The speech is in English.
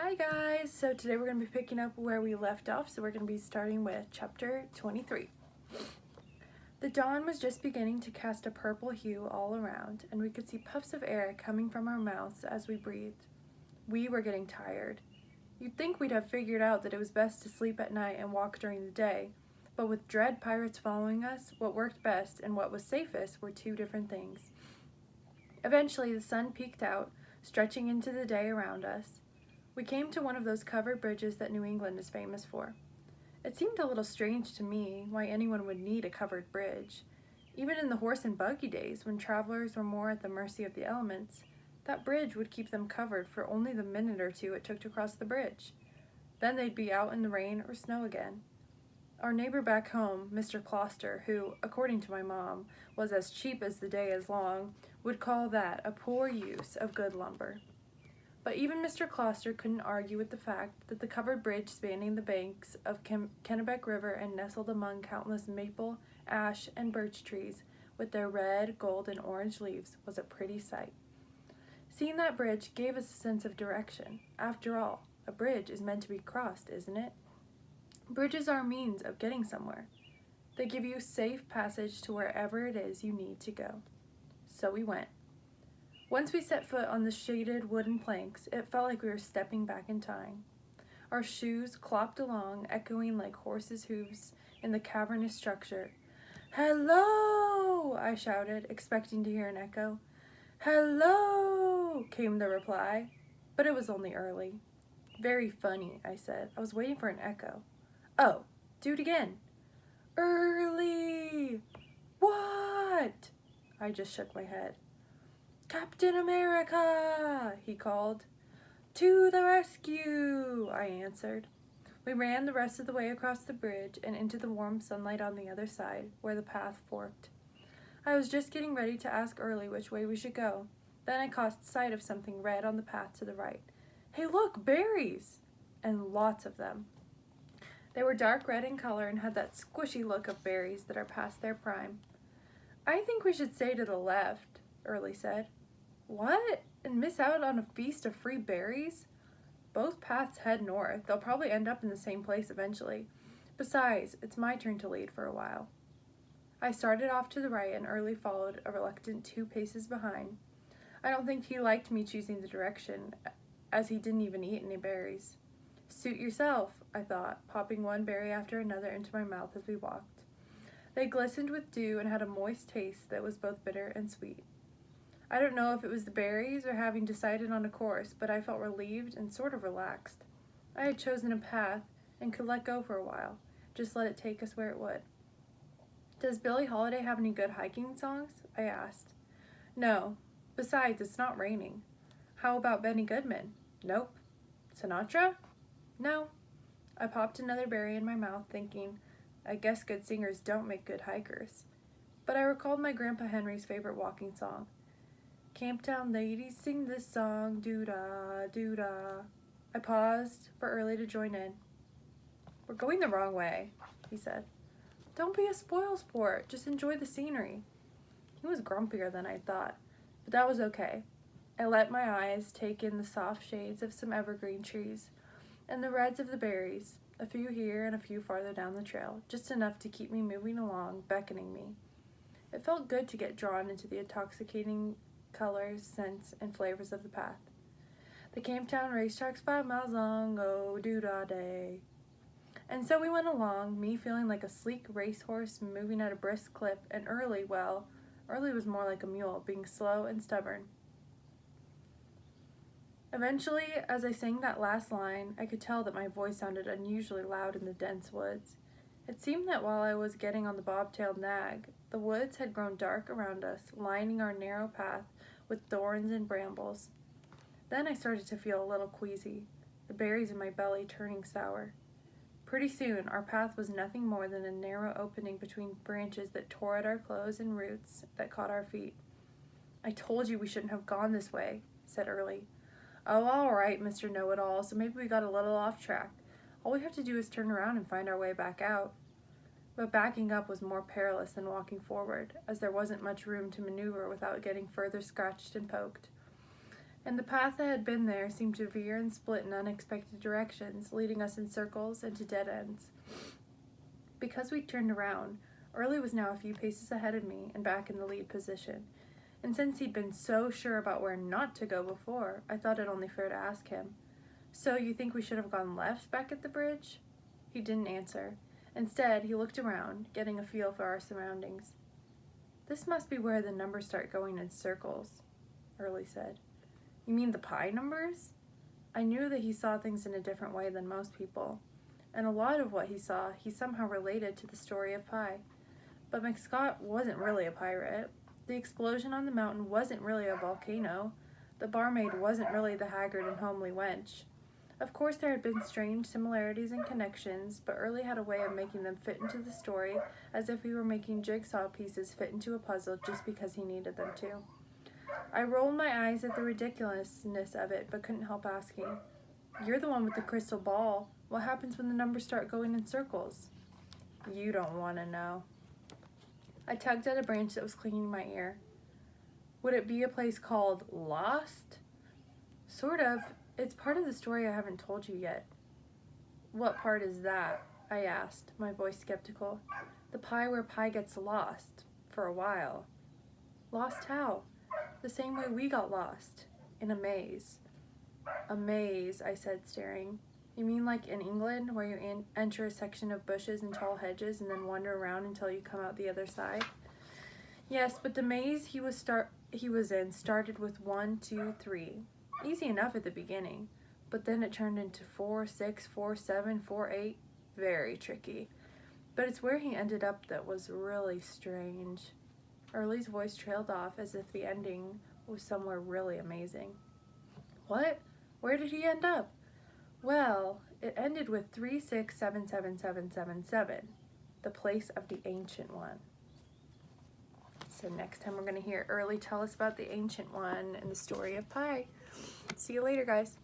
Hi guys! So today we're going to be picking up where we left off, so we're going to be starting with chapter 23. The dawn was just beginning to cast a purple hue all around, and we could see puffs of air coming from our mouths as we breathed. We were getting tired. You'd think we'd have figured out that it was best to sleep at night and walk during the day, but with dread pirates following us, what worked best and what was safest were two different things. Eventually the sun peeked out, stretching into the day around us. We came to one of those covered bridges that New England is famous for. It seemed a little strange to me why anyone would need a covered bridge. Even in the horse and buggy days, when travelers were more at the mercy of the elements, that bridge would keep them covered for only the minute or two it took to cross the bridge. Then they'd be out in the rain or snow again. Our neighbor back home, Mr. Closter, who, according to my mom, was as cheap as the day is long, would call that a poor use of good lumber. But even Mr. Closter couldn't argue with the fact that the covered bridge spanning the banks of Kennebec River and nestled among countless maple, ash, and birch trees with their red, gold, and orange leaves was a pretty sight. Seeing that bridge gave us a sense of direction. After all, a bridge is meant to be crossed, isn't it? Bridges are a means of getting somewhere. They give you safe passage to wherever it is you need to go. So we went. Once we set foot on the shaded wooden planks, it felt like we were stepping back in time. Our shoes clopped along, echoing like horses' hooves in the cavernous structure. "Hello!" I shouted, expecting to hear an echo. "Hello!" came the reply, but it was only Early. "Very funny," I said. I was waiting for an echo. "Oh, do it again." "Early!" "What?" I just shook my head. "Captain America!" he called. "To the rescue!" I answered. We ran the rest of the way across the bridge and into the warm sunlight on the other side, where the path forked. I was just getting ready to ask Early which way we should go. Then I caught sight of something red on the path to the right. "Hey, look, berries!" And lots of them. They were dark red in color and had that squishy look of berries that are past their prime. "I think we should stay to the left," Early said. "What? And miss out on a feast of free berries?" "Both paths head north. They'll probably end up in the same place eventually. Besides, it's my turn to lead for a while." I started off to the right and Early followed, a reluctant 2 paces behind. I don't think he liked me choosing the direction, as he didn't even eat any berries. "Suit yourself," I thought, popping one berry after another into my mouth as we walked. They glistened with dew and had a moist taste that was both bitter and sweet. I don't know if it was the berries or having decided on a course, but I felt relieved and sort of relaxed. I had chosen a path and could let go for a while, just let it take us where it would. "Does Billie Holiday have any good hiking songs?" I asked. "No. Besides, it's not raining." "How about Benny Goodman?" "Nope." "Sinatra?" "No." I popped another berry in my mouth, thinking, I guess good singers don't make good hikers. But I recalled my Grandpa Henry's favorite walking song. "Camptown ladies sing this song, doo-dah, doo-dah." I paused for Early to join in. "We're going the wrong way," he said. "Don't be a spoilsport, just enjoy the scenery." He was grumpier than I'd thought, but that was okay. I let my eyes take in the soft shades of some evergreen trees, and the reds of the berries, a few here and a few farther down the trail, just enough to keep me moving along, beckoning me. It felt good to get drawn into the intoxicating colors, scents, and flavors of the path. "The Camptown racetrack's 5 miles long, oh, doo-dah day." And so we went along, me feeling like a sleek racehorse moving at a brisk clip, and Early was more like a mule, being slow and stubborn. Eventually, as I sang that last line, I could tell that my voice sounded unusually loud in the dense woods. It seemed that while I was getting on the bobtailed nag, the woods had grown dark around us, lining our narrow path with thorns and brambles. Then I started to feel a little queasy, the berries in my belly turning sour. Pretty soon, our path was nothing more than a narrow opening between branches that tore at our clothes and roots that caught our feet. "I told you we shouldn't have gone this way," said Early. "Oh, all right, Mr. Know-it-all, so maybe we got a little off track. All we have to do is turn around and find our way back out." But backing up was more perilous than walking forward, as there wasn't much room to maneuver without getting further scratched and poked. and the path that had been there seemed to veer and split in unexpected directions, leading us in circles and to dead ends. Because we'd turned around, Early was now a few paces ahead of me and back in the lead position, and since he'd been so sure about where not to go before, I thought it only fair to ask him, "So you think we should have gone left back at the bridge?" He didn't answer. Instead, he looked around, getting a feel for our surroundings. "This must be where the numbers start going in circles," Early said. "You mean the pi numbers?" I knew that he saw things in a different way than most people, and a lot of what he saw he somehow related to the story of Pi. But McScott wasn't really a pirate. The explosion on the mountain wasn't really a volcano. The barmaid wasn't really the haggard and homely wench. Of course there had been strange similarities and connections, but Early had a way of making them fit into the story as if he were making jigsaw pieces fit into a puzzle just because he needed them to. I rolled my eyes at the ridiculousness of it, but couldn't help asking, "You're the one with the crystal ball. What happens when the numbers start going in circles?" "You don't want to know." I tugged at a branch that was clinging to my ear. "Would it be a place called Lost?" "Sort of. It's part of the story I haven't told you yet." "What part is that?" I asked, my voice skeptical. "The Pi where Pi gets lost. For a while." "Lost how?" "The same way we got lost. In a maze." "A maze," I said, staring. "You mean like in England, where you enter a section of bushes and tall hedges and then wander around until you come out the other side?" "Yes, but the maze he was in started with 1, 2, 3. Easy enough at the beginning, but then it turned into 4, 6, 4, 7, 4, 8. Very tricky. But it's where he ended up that was really strange." Early's voice trailed off as if the ending was somewhere really amazing. "What? Where did he end up?" "Well, it ended with 36777777, the place of the Ancient One." So next time we're going to hear Early tell us about the Ancient One and the story of Pi. See you later, guys.